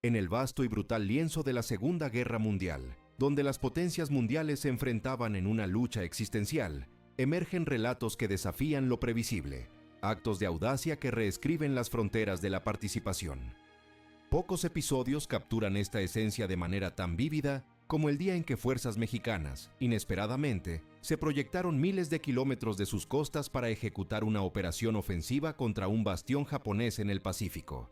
en el vasto y brutal lienzo de la Segunda Guerra Mundial, donde las potencias mundiales se enfrentaban en una lucha existencial, emergen relatos que desafían lo previsible, actos de audacia que reescriben las fronteras de la participación. Pocos episodios capturan esta esencia de manera tan vívida como el día en que fuerzas mexicanas, inesperadamente, se proyectaron miles de kilómetros de sus costas para ejecutar una operación ofensiva contra un bastión japonés en el Pacífico.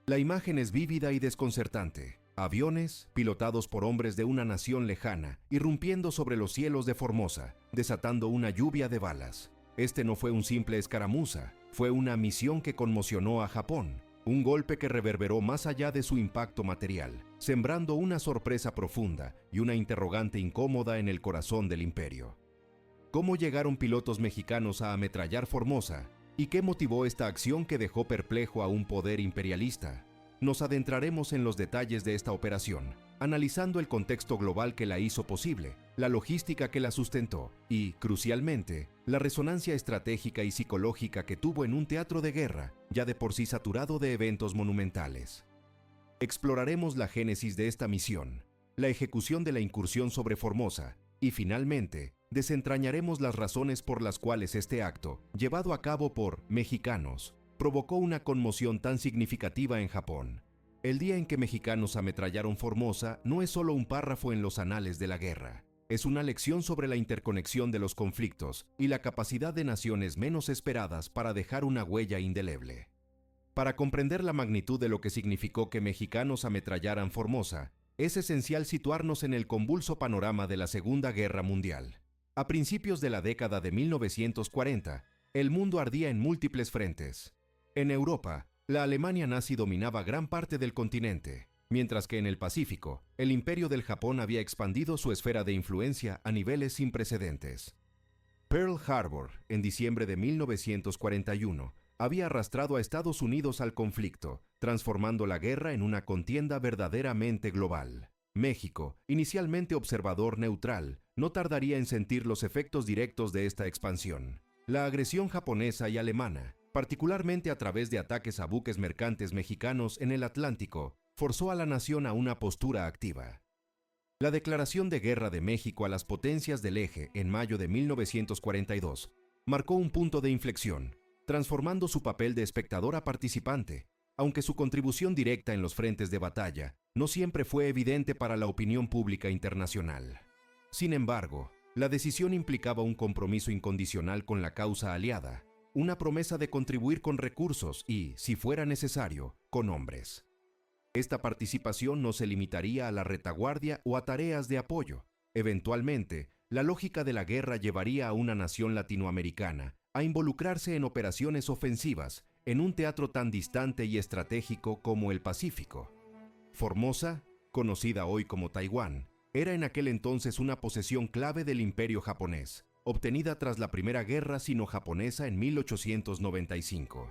La imagen es vívida y desconcertante. Aviones, pilotados por hombres de una nación lejana, irrumpiendo sobre los cielos de Formosa, desatando una lluvia de balas. Este no fue un simple escaramuza, fue una misión que conmocionó a Japón. Un golpe que reverberó más allá de su impacto material, sembrando una sorpresa profunda y una interrogante incómoda en el corazón del imperio. ¿Cómo llegaron pilotos mexicanos a ametrallar Formosa? ¿Y qué motivó esta acción que dejó perplejo a un poder imperialista? Nos adentraremos en los detalles de esta operación, analizando el contexto global que la hizo posible, la logística que la sustentó y, crucialmente, la resonancia estratégica y psicológica que tuvo en un teatro de guerra, ya de por sí saturado de eventos monumentales. Exploraremos la génesis de esta misión, la ejecución de la incursión sobre Formosa y, finalmente, desentrañaremos las razones por las cuales este acto, llevado a cabo por mexicanos, provocó una conmoción tan significativa en Japón. El día en que mexicanos ametrallaron Formosa no es solo un párrafo en los anales de la guerra. Es una lección sobre la interconexión de los conflictos y la capacidad de naciones menos esperadas para dejar una huella indeleble. Para comprender la magnitud de lo que significó que mexicanos ametrallaran Formosa, es esencial situarnos en el convulso panorama de la Segunda Guerra Mundial. A principios de la década de 1940, el mundo ardía en múltiples frentes. En Europa, la Alemania nazi dominaba gran parte del continente, mientras que en el Pacífico, el imperio del Japón había expandido su esfera de influencia a niveles sin precedentes. Pearl Harbor, en diciembre de 1941, había arrastrado a Estados Unidos al conflicto, transformando la guerra en una contienda verdaderamente global. México, inicialmente observador neutral, no tardaría en sentir los efectos directos de esta expansión. La agresión japonesa y alemana, particularmente a través de ataques a buques mercantes mexicanos en el Atlántico, forzó a la nación a una postura activa. La declaración de guerra de México a las potencias del Eje en mayo de 1942 marcó un punto de inflexión, transformando su papel de espectador a participante, aunque su contribución directa en los frentes de batalla no siempre fue evidente para la opinión pública internacional. Sin embargo, la decisión implicaba un compromiso incondicional con la causa aliada, una promesa de contribuir con recursos y, si fuera necesario, con hombres. Esta participación no se limitaría a la retaguardia o a tareas de apoyo. Eventualmente, la lógica de la guerra llevaría a una nación latinoamericana a involucrarse en operaciones ofensivas en un teatro tan distante y estratégico como el Pacífico. Formosa, conocida hoy como Taiwán, era en aquel entonces una posesión clave del Imperio japonés, obtenida tras la Primera Guerra Sino-Japonesa en 1895.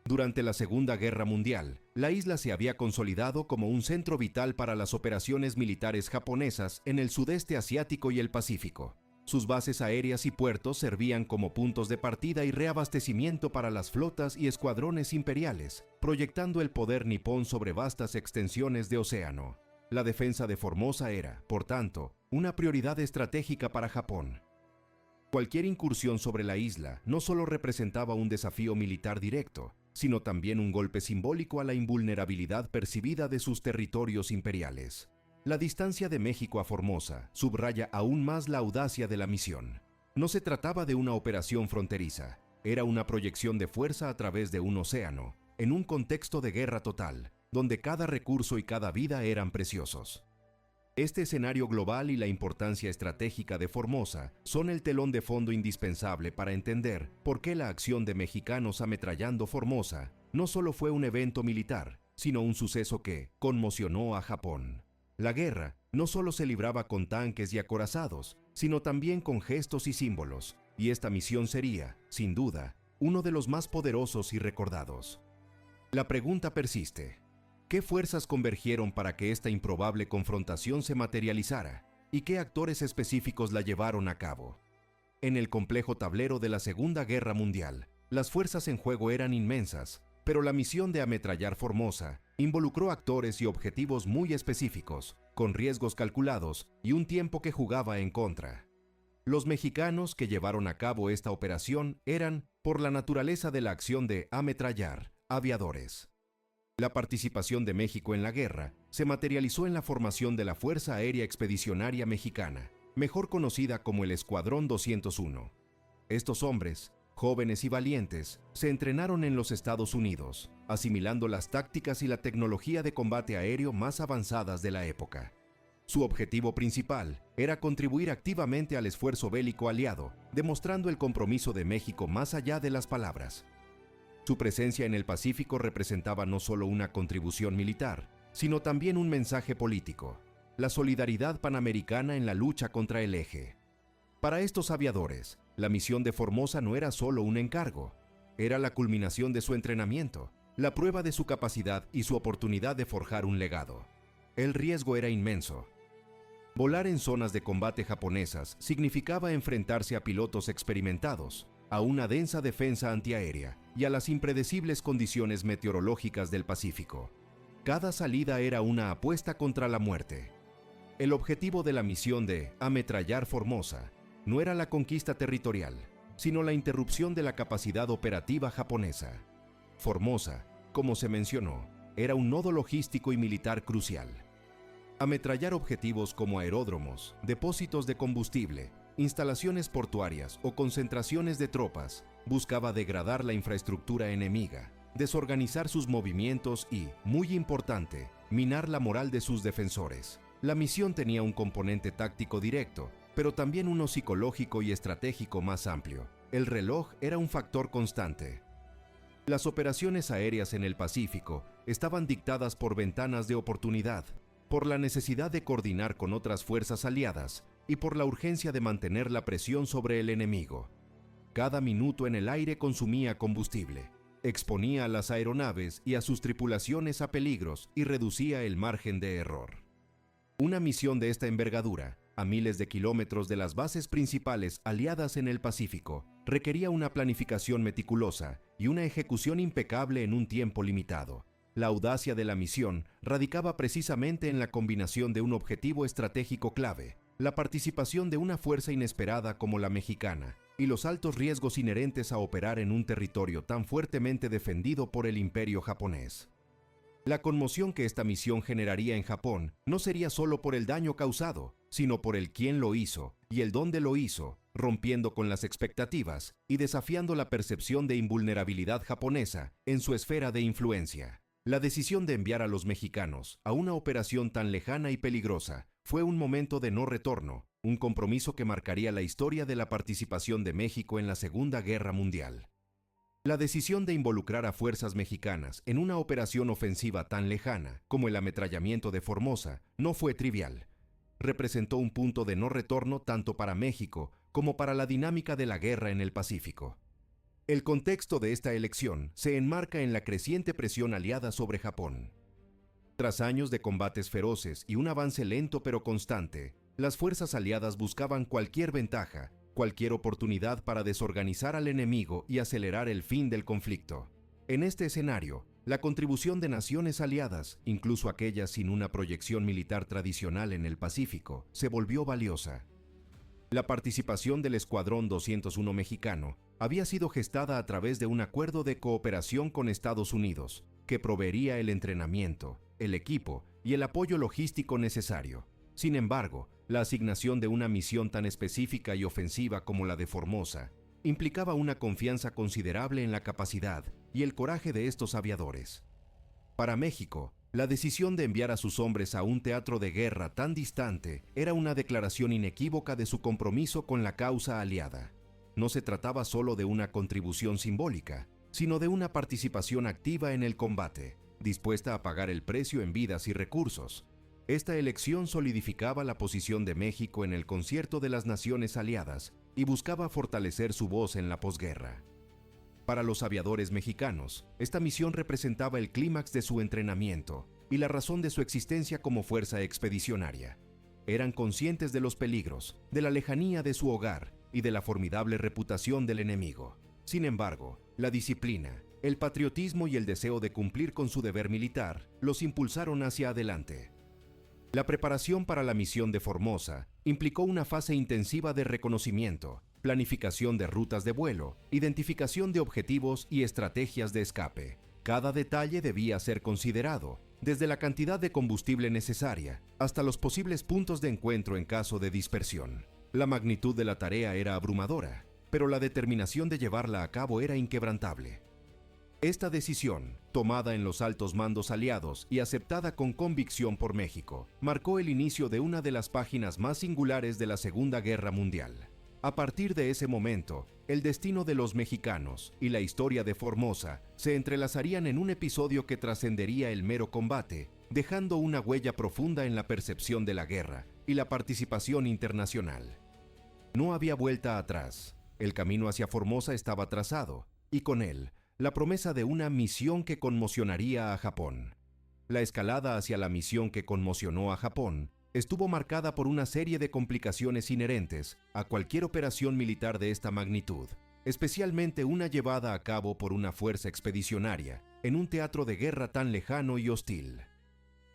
Durante la Segunda Guerra Mundial, la isla se había consolidado como un centro vital para las operaciones militares japonesas en el sudeste asiático y el Pacífico. Sus bases aéreas y puertos servían como puntos de partida y reabastecimiento para las flotas y escuadrones imperiales, proyectando el poder nipón sobre vastas extensiones de océano. La defensa de Formosa era, por tanto, una prioridad estratégica para Japón. Cualquier incursión sobre la isla no solo representaba un desafío militar directo, sino también un golpe simbólico a la invulnerabilidad percibida de sus territorios imperiales. La distancia de México a Formosa subraya aún más la audacia de la misión. No se trataba de una operación fronteriza, era una proyección de fuerza a través de un océano, en un contexto de guerra total, donde cada recurso y cada vida eran preciosos. Este escenario global y la importancia estratégica de Formosa son el telón de fondo indispensable para entender por qué la acción de mexicanos ametrallando Formosa no solo fue un evento militar, sino un suceso que conmocionó a Japón. La guerra no solo se libraba con tanques y acorazados, sino también con gestos y símbolos, y esta misión sería, sin duda, uno de los más poderosos y recordados. La pregunta persiste: ¿qué fuerzas convergieron para que esta improbable confrontación se materializara? ¿Y qué actores específicos la llevaron a cabo? En el complejo tablero de la Segunda Guerra Mundial, las fuerzas en juego eran inmensas, Pero la misión de ametrallar Formosa involucró actores y objetivos muy específicos, con riesgos calculados y un tiempo que jugaba en contra. Los mexicanos que llevaron a cabo esta operación eran, por la naturaleza de la acción de ametrallar, aviadores. La participación de México en la guerra se materializó en la formación de la Fuerza Aérea Expedicionaria Mexicana, mejor conocida como el Escuadrón 201. Estos hombres, jóvenes y valientes, se entrenaron en los Estados Unidos, asimilando las tácticas y la tecnología de combate aéreo más avanzadas de la época. Su objetivo principal era contribuir activamente al esfuerzo bélico aliado, demostrando el compromiso de México más allá de las palabras. Su presencia en el Pacífico representaba no solo una contribución militar, sino también un mensaje político: la solidaridad panamericana en la lucha contra el Eje. Para estos aviadores, la misión de Formosa no era solo un encargo, era la culminación de su entrenamiento, la prueba de su capacidad y su oportunidad de forjar un legado. El riesgo era inmenso. Volar en zonas de combate japonesas significaba enfrentarse a pilotos experimentados, a una densa defensa antiaérea y a las impredecibles condiciones meteorológicas del Pacífico. Cada salida era una apuesta contra la muerte. El objetivo de la misión de ametrallar Formosa no era la conquista territorial, sino la interrupción de la capacidad operativa japonesa. Formosa, como se mencionó, era un nodo logístico y militar crucial. Ametrallar objetivos como aeródromos, depósitos de combustible, instalaciones portuarias o concentraciones de tropas buscaba degradar la infraestructura enemiga, desorganizar sus movimientos y, muy importante, minar la moral de sus defensores. La misión tenía un componente táctico directo, pero también uno psicológico y estratégico más amplio. El reloj era un factor constante. Las operaciones aéreas en el Pacífico estaban dictadas por ventanas de oportunidad, por la necesidad de coordinar con otras fuerzas aliadas y por la urgencia de mantener la presión sobre el enemigo. Cada minuto en el aire consumía combustible, exponía a las aeronaves y a sus tripulaciones a peligros y reducía el margen de error. Una misión de esta envergadura, a miles de kilómetros de las bases principales aliadas en el Pacífico, requería una planificación meticulosa y una ejecución impecable en un tiempo limitado. La audacia de la misión radicaba precisamente en la combinación de un objetivo estratégico clave, la participación de una fuerza inesperada como la mexicana, y los altos riesgos inherentes a operar en un territorio tan fuertemente defendido por el Imperio japonés. La conmoción que esta misión generaría en Japón no sería solo por el daño causado, sino por el quién lo hizo y el dónde lo hizo, rompiendo con las expectativas y desafiando la percepción de invulnerabilidad japonesa en su esfera de influencia. La decisión de enviar a los mexicanos a una operación tan lejana y peligrosa fue un momento de no retorno, un compromiso que marcaría la historia de la participación de México en la Segunda Guerra Mundial. La decisión de involucrar a fuerzas mexicanas en una operación ofensiva tan lejana como el ametrallamiento de Formosa no fue trivial. Representó un punto de no retorno tanto para México como para la dinámica de la guerra en el Pacífico. El contexto de esta elección se enmarca en la creciente presión aliada sobre Japón. Tras años de combates feroces y un avance lento pero constante, las fuerzas aliadas buscaban cualquier ventaja, cualquier oportunidad para desorganizar al enemigo y acelerar el fin del conflicto. En este escenario, la contribución de naciones aliadas, incluso aquellas sin una proyección militar tradicional en el Pacífico, se volvió valiosa. La participación del Escuadrón 201 mexicano había sido gestada a través de un acuerdo de cooperación con Estados Unidos, que proveería el entrenamiento, el equipo y el apoyo logístico necesario. Sin embargo, la asignación de una misión tan específica y ofensiva como la de Formosa implicaba una confianza considerable en la capacidad y el coraje de estos aviadores. Para México, la decisión de enviar a sus hombres a un teatro de guerra tan distante era una declaración inequívoca de su compromiso con la causa aliada. No se trataba solo de una contribución simbólica, sino de una participación activa en el combate, dispuesta a pagar el precio en vidas y recursos. Esta elección solidificaba la posición de México en el concierto de las naciones aliadas y buscaba fortalecer su voz en la posguerra. Para los aviadores mexicanos, esta misión representaba el clímax de su entrenamiento y la razón de su existencia como fuerza expedicionaria. Eran conscientes de los peligros, de la lejanía de su hogar y de la formidable reputación del enemigo. Sin embargo, la disciplina, El patriotismo y el deseo de cumplir con su deber militar los impulsaron hacia adelante. La preparación para la misión de Formosa implicó una fase intensiva de reconocimiento, planificación de rutas de vuelo, identificación de objetivos y estrategias de escape. Cada detalle debía ser considerado, desde la cantidad de combustible necesaria hasta los posibles puntos de encuentro en caso de dispersión. La magnitud de la tarea era abrumadora, pero la determinación de llevarla a cabo era inquebrantable. Esta decisión, tomada en los altos mandos aliados y aceptada con convicción por México, marcó el inicio de una de las páginas más singulares de la Segunda Guerra Mundial. A partir de ese momento, el destino de los mexicanos y la historia de Formosa se entrelazarían en un episodio que trascendería el mero combate, dejando una huella profunda en la percepción de la guerra y la participación internacional. No había vuelta atrás. El camino hacia Formosa estaba trazado, y con él, la promesa de una misión que conmocionaría a Japón. La escalada hacia la misión que conmocionó a Japón estuvo marcada por una serie de complicaciones inherentes a cualquier operación militar de esta magnitud, especialmente una llevada a cabo por una fuerza expedicionaria en un teatro de guerra tan lejano y hostil.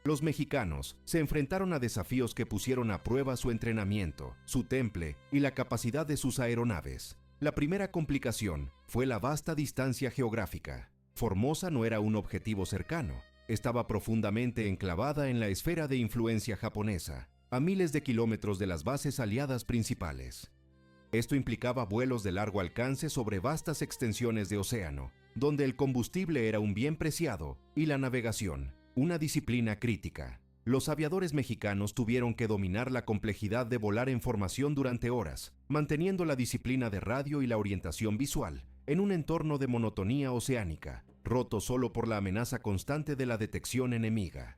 Los mexicanos se enfrentaron a desafíos que pusieron a prueba su entrenamiento, su temple y la capacidad de sus aeronaves. La primera complicación fue la vasta distancia geográfica. Formosa no era un objetivo cercano, estaba profundamente enclavada en la esfera de influencia japonesa, a miles de kilómetros de las bases aliadas principales. Esto implicaba vuelos de largo alcance sobre vastas extensiones de océano, donde el combustible era un bien preciado y la navegación, una disciplina crítica. Los aviadores mexicanos tuvieron que dominar la complejidad de volar en formación durante horas, manteniendo la disciplina de radio y la orientación visual, en un entorno de monotonía oceánica, roto solo por la amenaza constante de la detección enemiga.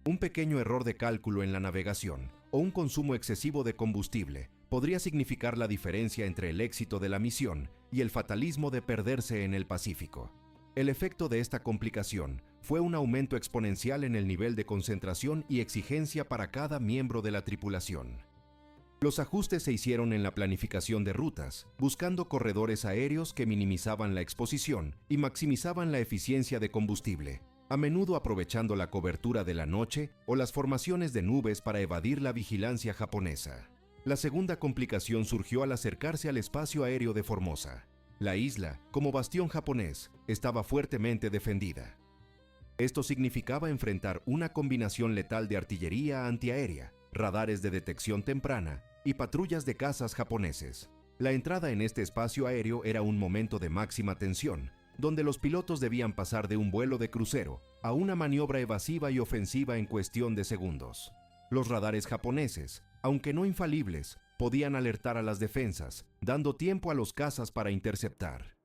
Un pequeño error de cálculo en la navegación o un consumo excesivo de combustible podría significar la diferencia entre el éxito de la misión y el fatalismo de perderse en el Pacífico. El efecto de esta complicación fue un aumento exponencial en el nivel de concentración y exigencia para cada miembro de la tripulación. Los ajustes se hicieron en la planificación de rutas, buscando corredores aéreos que minimizaban la exposición y maximizaban la eficiencia de combustible, a menudo aprovechando la cobertura de la noche o las formaciones de nubes para evadir la vigilancia japonesa. La segunda complicación surgió al acercarse al espacio aéreo de Formosa. La isla, como bastión japonés, estaba fuertemente defendida. Esto significaba enfrentar una combinación letal de artillería antiaérea, radares de detección temprana y patrullas de cazas japoneses. La entrada en este espacio aéreo era un momento de máxima tensión, donde los pilotos debían pasar de un vuelo de crucero a una maniobra evasiva y ofensiva en cuestión de segundos. Los radares japoneses, aunque no infalibles, podían alertar a las defensas, dando tiempo a los cazas para interceptar.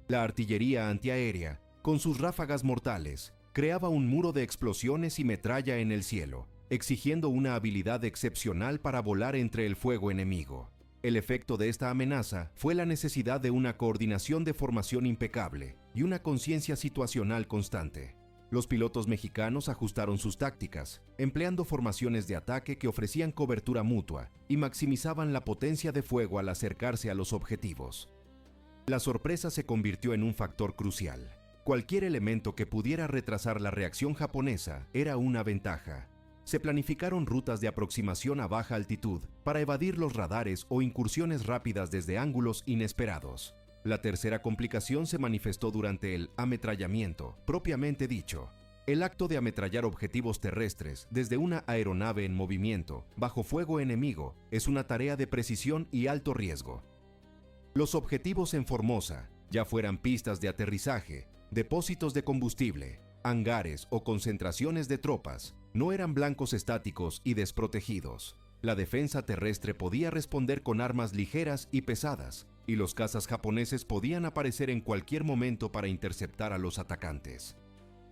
La artillería antiaérea, con sus ráfagas mortales, creaba un muro de explosiones y metralla en el cielo, exigiendo una habilidad excepcional para volar entre el fuego enemigo. El efecto de esta amenaza fue la necesidad de una coordinación de formación impecable y una conciencia situacional constante. Los pilotos mexicanos ajustaron sus tácticas, empleando formaciones de ataque que ofrecían cobertura mutua y maximizaban la potencia de fuego al acercarse a los objetivos. La sorpresa se convirtió en un factor crucial. Cualquier elemento que pudiera retrasar la reacción japonesa era una ventaja. Se planificaron rutas de aproximación a baja altitud para evadir los radares o incursiones rápidas desde ángulos inesperados. La tercera complicación se manifestó durante el ametrallamiento, propiamente dicho. El acto de ametrallar objetivos terrestres desde una aeronave en movimiento, bajo fuego enemigo, es una tarea de precisión y alto riesgo. Los objetivos en Formosa, ya fueran pistas de aterrizaje, depósitos de combustible, hangares o concentraciones de tropas, no eran blancos estáticos y desprotegidos. La defensa terrestre podía responder con armas ligeras y pesadas, y los cazas japoneses podían aparecer en cualquier momento para interceptar a los atacantes.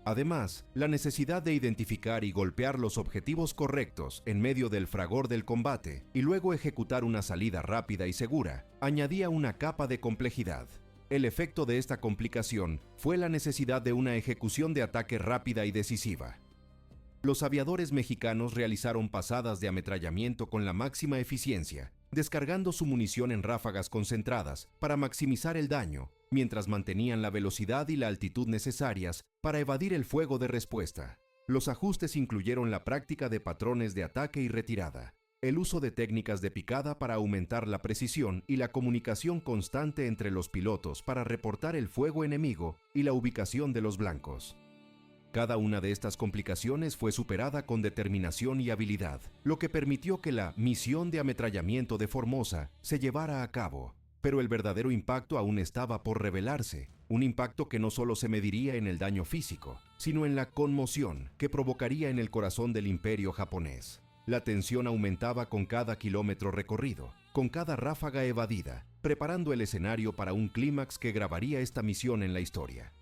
Además, la necesidad de identificar y golpear los objetivos correctos en medio del fragor del combate y luego ejecutar una salida rápida y segura añadía una capa de complejidad. El efecto de esta complicación fue la necesidad de una ejecución de ataque rápida y decisiva. Los aviadores mexicanos realizaron pasadas de ametrallamiento con la máxima eficiencia, descargando su munición en ráfagas concentradas para maximizar el daño, mientras mantenían la velocidad y la altitud necesarias para evadir el fuego de respuesta. Los ajustes incluyeron la práctica de patrones de ataque y retirada, el uso de técnicas de picada para aumentar la precisión y la comunicación constante entre los pilotos para reportar el fuego enemigo y la ubicación de los blancos. Cada una de estas complicaciones fue superada con determinación y habilidad, lo que permitió que la misión de ametrallamiento de Formosa se llevara a cabo. Pero el verdadero impacto aún estaba por revelarse, un impacto que no solo se mediría en el daño físico, sino en la conmoción que provocaría en el corazón del imperio japonés. La tensión aumentaba con cada kilómetro recorrido, con cada ráfaga evadida, preparando el escenario para un clímax que grabaría esta misión en la historia.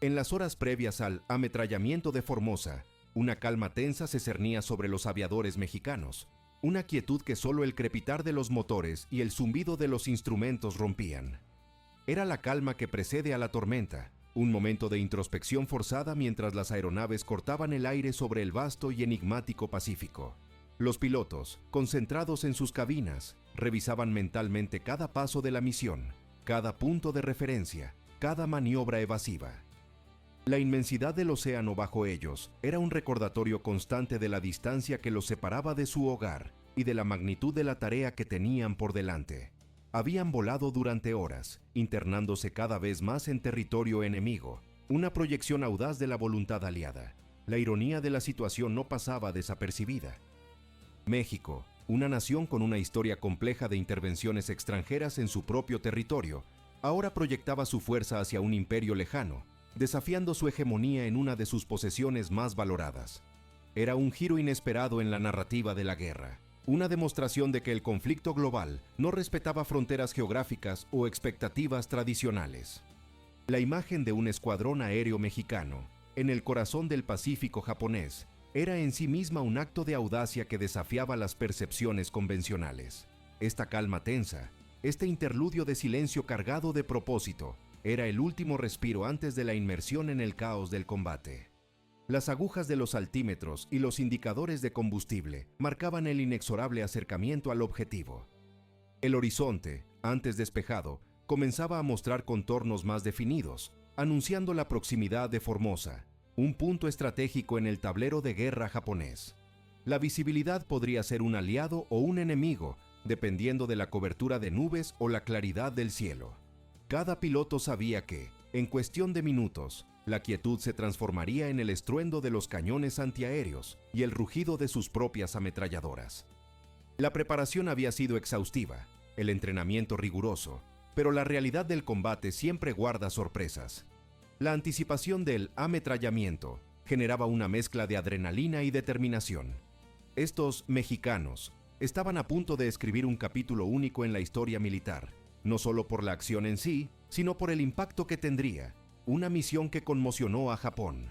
En las horas previas al ametrallamiento de Formosa, una calma tensa se cernía sobre los aviadores mexicanos, una quietud que solo el crepitar de los motores y el zumbido de los instrumentos rompían. Era la calma que precede a la tormenta, un momento de introspección forzada mientras las aeronaves cortaban el aire sobre el vasto y enigmático Pacífico. Los pilotos, concentrados en sus cabinas, revisaban mentalmente cada paso de la misión, cada punto de referencia, cada maniobra evasiva. La inmensidad del océano bajo ellos era un recordatorio constante de la distancia que los separaba de su hogar y de la magnitud de la tarea que tenían por delante. Habían volado durante horas, internándose cada vez más en territorio enemigo, una proyección audaz de la voluntad aliada. La ironía de la situación no pasaba desapercibida. México, una nación con una historia compleja de intervenciones extranjeras en su propio territorio, ahora proyectaba su fuerza hacia un imperio lejano, desafiando su hegemonía en una de sus posesiones más valoradas. Era un giro inesperado en la narrativa de la guerra, una demostración de que el conflicto global no respetaba fronteras geográficas o expectativas tradicionales. La imagen de un escuadrón aéreo mexicano, en el corazón del Pacífico japonés, era en sí misma un acto de audacia que desafiaba las percepciones convencionales. Esta calma tensa, este interludio de silencio cargado de propósito, era el último respiro antes de la inmersión en el caos del combate. Las agujas de los altímetros y los indicadores de combustible marcaban el inexorable acercamiento al objetivo. El horizonte, antes despejado, comenzaba a mostrar contornos más definidos, anunciando la proximidad de Formosa, un punto estratégico en el tablero de guerra japonés. La visibilidad podría ser un aliado o un enemigo, dependiendo de la cobertura de nubes o la claridad del cielo. Cada piloto sabía que, en cuestión de minutos, la quietud se transformaría en el estruendo de los cañones antiaéreos y el rugido de sus propias ametralladoras. La preparación había sido exhaustiva, el entrenamiento riguroso, pero la realidad del combate siempre guarda sorpresas. La anticipación del ametrallamiento generaba una mezcla de adrenalina y determinación. Estos mexicanos estaban a punto de escribir un capítulo único en la historia militar, no solo por la acción en sí, sino por el impacto que tendría, una misión que conmocionó a Japón.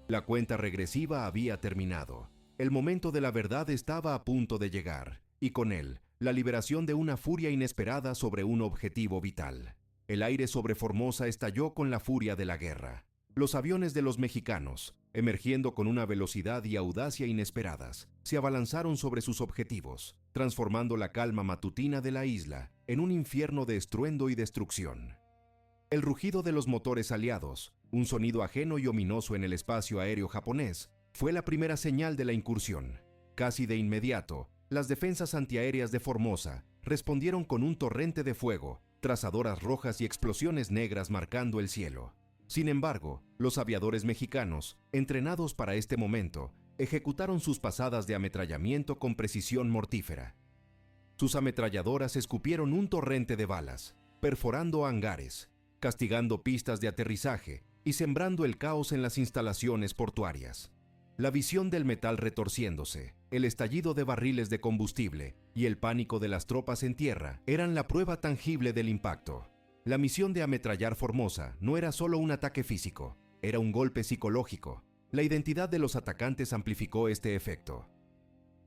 La cuenta regresiva había terminado. El momento de la verdad estaba a punto de llegar, y con él, la liberación de una furia inesperada sobre un objetivo vital. El aire sobre Formosa estalló con la furia de la guerra. Los aviones de los mexicanos, emergiendo con una velocidad y audacia inesperadas, se abalanzaron sobre sus objetivos, transformando la calma matutina de la isla en un infierno de estruendo y destrucción. El rugido de los motores aliados, un sonido ajeno y ominoso en el espacio aéreo japonés, fue la primera señal de la incursión. Casi de inmediato, las defensas antiaéreas de Formosa respondieron con un torrente de fuego, trazadoras rojas y explosiones negras marcando el cielo. Sin embargo, los aviadores mexicanos, entrenados para este momento, ejecutaron sus pasadas de ametrallamiento con precisión mortífera. Sus ametralladoras escupieron un torrente de balas, perforando hangares, castigando pistas de aterrizaje y sembrando el caos en las instalaciones portuarias. La visión del metal retorciéndose, el estallido de barriles de combustible y el pánico de las tropas en tierra eran la prueba tangible del impacto. La misión de ametrallar Formosa no era solo un ataque físico, era un golpe psicológico. La identidad de los atacantes amplificó este efecto.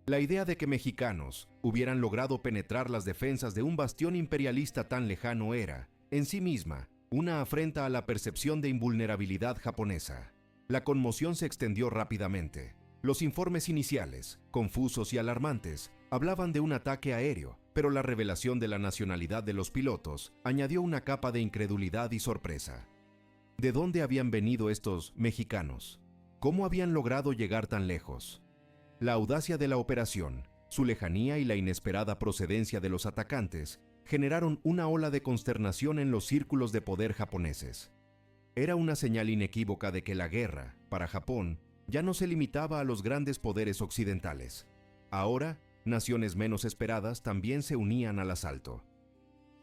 La idea de que mexicanos hubieran logrado penetrar las defensas de un bastión imperialista tan lejano era, en sí misma, una afrenta a la percepción de invulnerabilidad japonesa. La conmoción se extendió rápidamente. Los informes iniciales, confusos y alarmantes, hablaban de un ataque aéreo, pero la revelación de la nacionalidad de los pilotos añadió una capa de incredulidad y sorpresa. ¿De dónde habían venido estos mexicanos? ¿Cómo habían logrado llegar tan lejos? La audacia de la operación, su lejanía y la inesperada procedencia de los atacantes generaron una ola de consternación en los círculos de poder japoneses. Era una señal inequívoca de que la guerra, para Japón, ya no se limitaba a los grandes poderes occidentales. Ahora, naciones menos esperadas también se unían al asalto.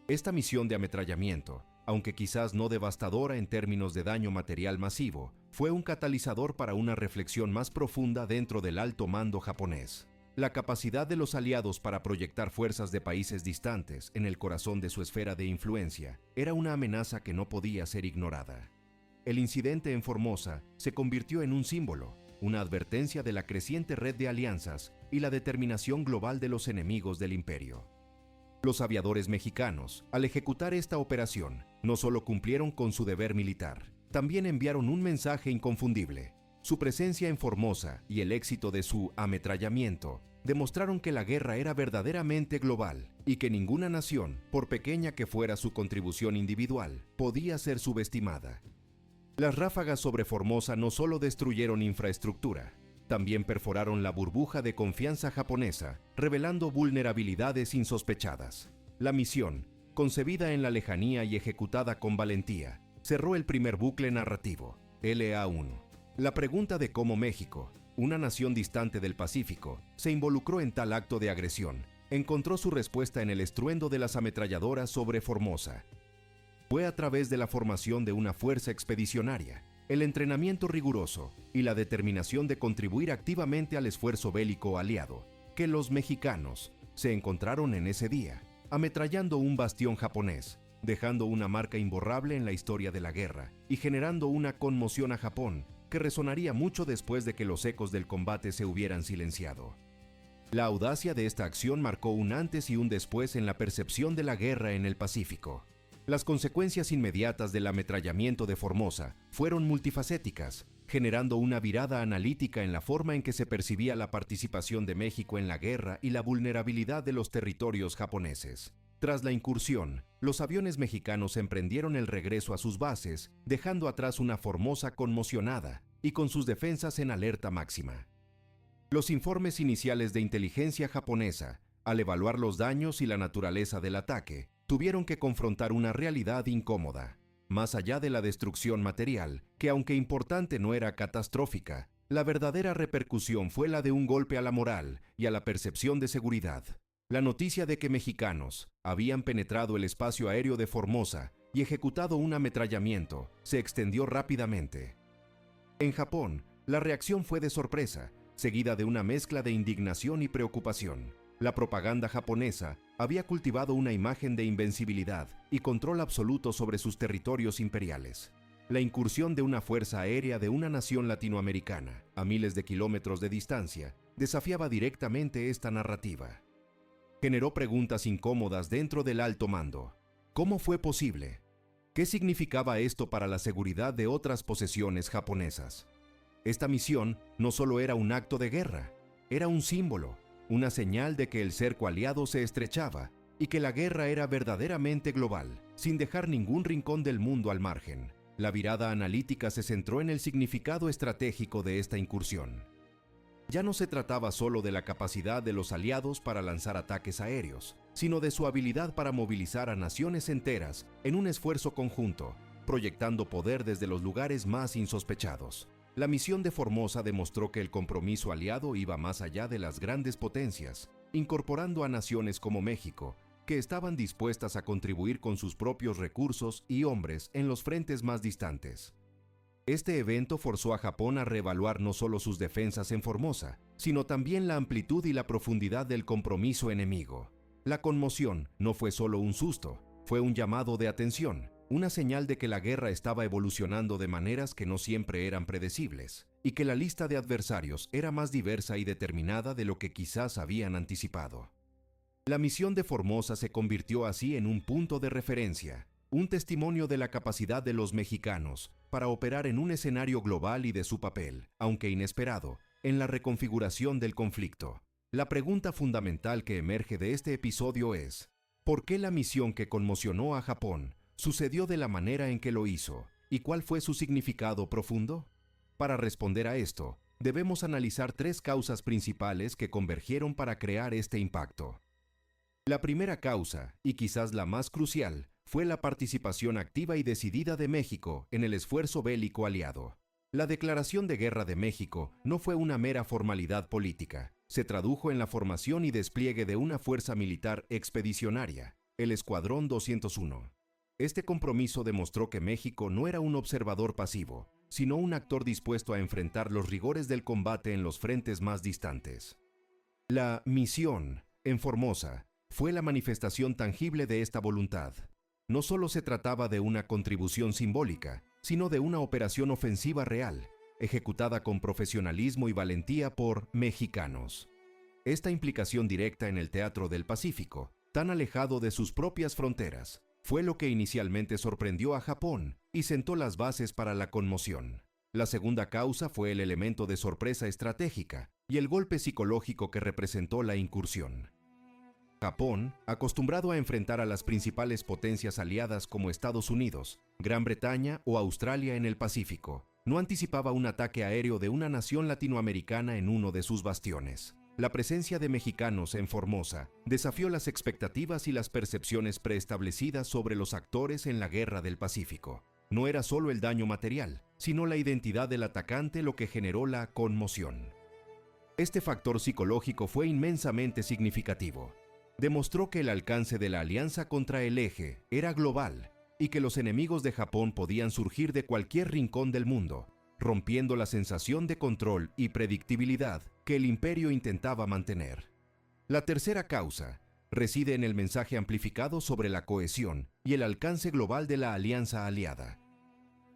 Esta misión de ametrallamiento, aunque quizás no devastadora en términos de daño material masivo, fue un catalizador para una reflexión más profunda dentro del alto mando japonés. La capacidad de los aliados para proyectar fuerzas de países distantes en el corazón de su esfera de influencia era una amenaza que no podía ser ignorada. El incidente en Formosa se convirtió en un símbolo, una advertencia de la creciente red de alianzas y la determinación global de los enemigos del imperio. Los aviadores mexicanos, al ejecutar esta operación, no solo cumplieron con su deber militar, también enviaron un mensaje inconfundible. Su presencia en Formosa y el éxito de su ametrallamiento demostraron que la guerra era verdaderamente global y que ninguna nación, por pequeña que fuera su contribución individual, podía ser subestimada. Las ráfagas sobre Formosa no solo destruyeron infraestructura, también perforaron la burbuja de confianza japonesa, revelando vulnerabilidades insospechadas. La misión, concebida en la lejanía y ejecutada con valentía, cerró el primer bucle narrativo, LA-1. La pregunta de cómo México, una nación distante del Pacífico, se involucró en tal acto de agresión, encontró su respuesta en el estruendo de las ametralladoras sobre Formosa. Fue a través de la formación de una fuerza expedicionaria, el entrenamiento riguroso y la determinación de contribuir activamente al esfuerzo bélico aliado, que los mexicanos se encontraron en ese día, ametrallando un bastión japonés, dejando una marca imborrable en la historia de la guerra y generando una conmoción a Japón que resonaría mucho después de que los ecos del combate se hubieran silenciado. La audacia de esta acción marcó un antes y un después en la percepción de la guerra en el Pacífico. Las consecuencias inmediatas del ametrallamiento de Formosa fueron multifacéticas, generando una virada analítica en la forma en que se percibía la participación de México en la guerra y la vulnerabilidad de los territorios japoneses. Tras la incursión, los aviones mexicanos emprendieron el regreso a sus bases, dejando atrás una Formosa conmocionada y con sus defensas en alerta máxima. Los informes iniciales de inteligencia japonesa, al evaluar los daños y la naturaleza del ataque, tuvieron que confrontar una realidad incómoda. Más allá de la destrucción material, que aunque importante no era catastrófica, la verdadera repercusión fue la de un golpe a la moral y a la percepción de seguridad. La noticia de que mexicanos habían penetrado el espacio aéreo de Formosa y ejecutado un ametrallamiento se extendió rápidamente. En Japón, la reacción fue de sorpresa, seguida de una mezcla de indignación y preocupación. La propaganda japonesa había cultivado una imagen de invencibilidad y control absoluto sobre sus territorios imperiales. La incursión de una fuerza aérea de una nación latinoamericana, a miles de kilómetros de distancia, desafiaba directamente esta narrativa. Generó preguntas incómodas dentro del alto mando. ¿Cómo fue posible? ¿Qué significaba esto para la seguridad de otras posesiones japonesas? Esta misión no solo era un acto de guerra, era un símbolo, una señal de que el cerco aliado se estrechaba y que la guerra era verdaderamente global, sin dejar ningún rincón del mundo al margen. La virada analítica se centró en el significado estratégico de esta incursión. Ya no se trataba solo de la capacidad de los aliados para lanzar ataques aéreos, sino de su habilidad para movilizar a naciones enteras en un esfuerzo conjunto, proyectando poder desde los lugares más insospechados. La misión de Formosa demostró que el compromiso aliado iba más allá de las grandes potencias, incorporando a naciones como México, que estaban dispuestas a contribuir con sus propios recursos y hombres en los frentes más distantes. Este evento forzó a Japón a reevaluar no solo sus defensas en Formosa, sino también la amplitud y la profundidad del compromiso enemigo. La conmoción no fue solo un susto, fue un llamado de atención, una señal de que la guerra estaba evolucionando de maneras que no siempre eran predecibles, y que la lista de adversarios era más diversa y determinada de lo que quizás habían anticipado. La misión de Formosa se convirtió así en un punto de referencia, un testimonio de la capacidad de los mexicanos para operar en un escenario global y de su papel, aunque inesperado, en la reconfiguración del conflicto. La pregunta fundamental que emerge de este episodio es: ¿por qué la misión que conmocionó a Japón sucedió de la manera en que lo hizo? ¿Y cuál fue su significado profundo? Para responder a esto, debemos analizar tres causas principales que convergieron para crear este impacto. La primera causa, y quizás la más crucial, fue la participación activa y decidida de México en el esfuerzo bélico aliado. La declaración de guerra de México no fue una mera formalidad política. Se tradujo en la formación y despliegue de una fuerza militar expedicionaria, el Escuadrón 201. Este compromiso demostró que México no era un observador pasivo, sino un actor dispuesto a enfrentar los rigores del combate en los frentes más distantes. La misión, en Formosa, fue la manifestación tangible de esta voluntad. No solo se trataba de una contribución simbólica, sino de una operación ofensiva real, ejecutada con profesionalismo y valentía por mexicanos. Esta implicación directa en el teatro del Pacífico, tan alejado de sus propias fronteras, fue lo que inicialmente sorprendió a Japón y sentó las bases para la conmoción. La segunda causa fue el elemento de sorpresa estratégica y el golpe psicológico que representó la incursión. Japón, acostumbrado a enfrentar a las principales potencias aliadas como Estados Unidos, Gran Bretaña o Australia en el Pacífico, no anticipaba un ataque aéreo de una nación latinoamericana en uno de sus bastiones. La presencia de mexicanos en Formosa desafió las expectativas y las percepciones preestablecidas sobre los actores en la Guerra del Pacífico. No era solo el daño material, sino la identidad del atacante lo que generó la conmoción. Este factor psicológico fue inmensamente significativo. Demostró que el alcance de la alianza contra el Eje era global y que los enemigos de Japón podían surgir de cualquier rincón del mundo, rompiendo la sensación de control y predictibilidad que el imperio intentaba mantener. La tercera causa reside en el mensaje amplificado sobre la cohesión y el alcance global de la alianza aliada.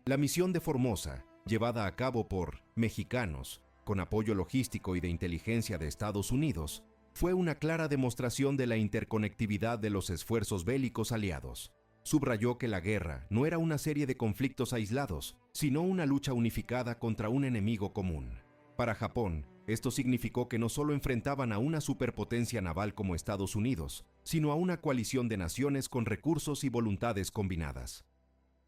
La misión de Formosa, llevada a cabo por mexicanos, con apoyo logístico y de inteligencia de Estados Unidos, fue una clara demostración de la interconectividad de los esfuerzos bélicos aliados. Subrayó que la guerra no era una serie de conflictos aislados, sino una lucha unificada contra un enemigo común. Para Japón, esto significó que no solo enfrentaban a una superpotencia naval como Estados Unidos, sino a una coalición de naciones con recursos y voluntades combinadas.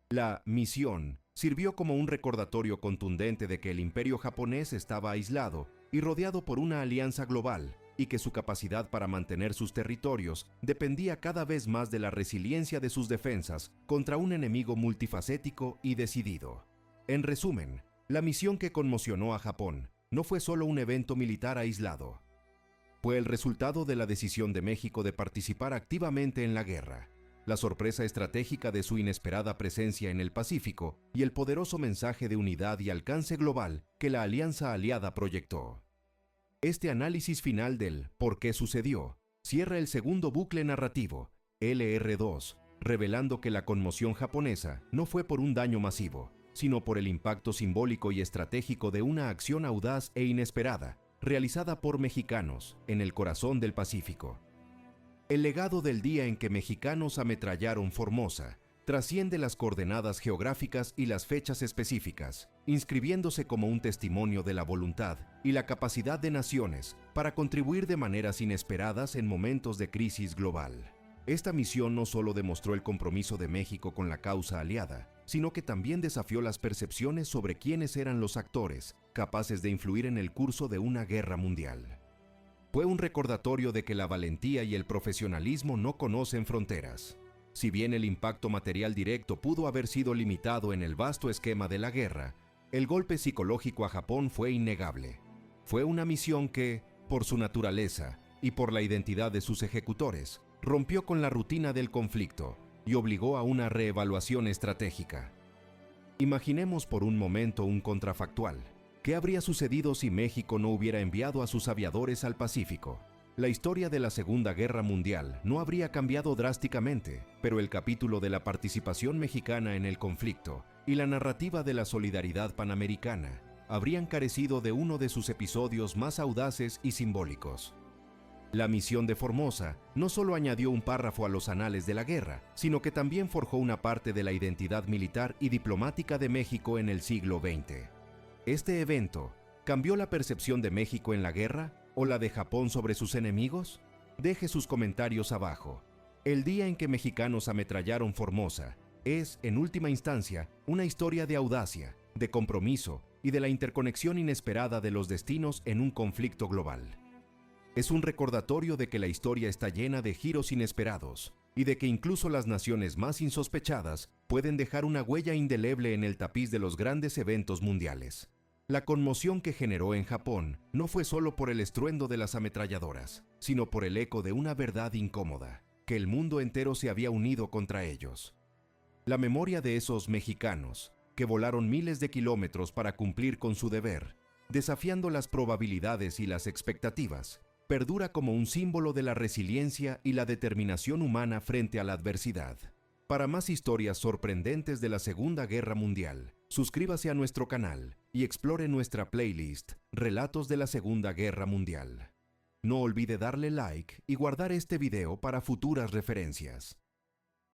La misión sirvió como un recordatorio contundente de que el imperio japonés estaba aislado y rodeado por una alianza global, y que su capacidad para mantener sus territorios dependía cada vez más de la resiliencia de sus defensas contra un enemigo multifacético y decidido. En resumen, la misión que conmocionó a Japón no fue solo un evento militar aislado. Fue el resultado de la decisión de México de participar activamente en la guerra, la sorpresa estratégica de su inesperada presencia en el Pacífico y el poderoso mensaje de unidad y alcance global que la alianza aliada proyectó. Este análisis final del ¿por qué sucedió? Cierra el segundo bucle narrativo, LR2, revelando que la conmoción japonesa no fue por un daño masivo, sino por el impacto simbólico y estratégico de una acción audaz e inesperada, realizada por mexicanos en el corazón del Pacífico. El legado del día en que mexicanos ametrallaron Formosa trasciende las coordenadas geográficas y las fechas específicas, inscribiéndose como un testimonio de la voluntad y la capacidad de naciones para contribuir de maneras inesperadas en momentos de crisis global. Esta misión no solo demostró el compromiso de México con la causa aliada, sino que también desafió las percepciones sobre quiénes eran los actores capaces de influir en el curso de una guerra mundial. Fue un recordatorio de que la valentía y el profesionalismo no conocen fronteras. Si bien el impacto material directo pudo haber sido limitado en el vasto esquema de la guerra, el golpe psicológico a Japón fue innegable. Fue una misión que, por su naturaleza y por la identidad de sus ejecutores, rompió con la rutina del conflicto y obligó a una reevaluación estratégica. Imaginemos por un momento un contrafactual. ¿Qué habría sucedido si México no hubiera enviado a sus aviadores al Pacífico? La historia de la Segunda Guerra Mundial no habría cambiado drásticamente, pero el capítulo de la participación mexicana en el conflicto y la narrativa de la solidaridad panamericana habrían carecido de uno de sus episodios más audaces y simbólicos. La misión de Formosa no solo añadió un párrafo a los anales de la guerra, sino que también forjó una parte de la identidad militar y diplomática de México en el siglo XX. Este evento cambió la percepción de México en la guerra ¿O la de Japón sobre sus enemigos? Deje sus comentarios abajo. El día en que mexicanos ametrallaron Formosa es, en última instancia, una historia de audacia, de compromiso y de la interconexión inesperada de los destinos en un conflicto global. Es un recordatorio de que la historia está llena de giros inesperados y de que incluso las naciones más insospechadas pueden dejar una huella indeleble en el tapiz de los grandes eventos mundiales. La conmoción que generó en Japón no fue solo por el estruendo de las ametralladoras, sino por el eco de una verdad incómoda, que el mundo entero se había unido contra ellos. La memoria de esos mexicanos, que volaron miles de kilómetros para cumplir con su deber, desafiando las probabilidades y las expectativas, perdura como un símbolo de la resiliencia y la determinación humana frente a la adversidad. Para más historias sorprendentes de la Segunda Guerra Mundial, suscríbase a nuestro canal y explore nuestra playlist Relatos de la Segunda Guerra Mundial. No olvide darle like y guardar este video para futuras referencias.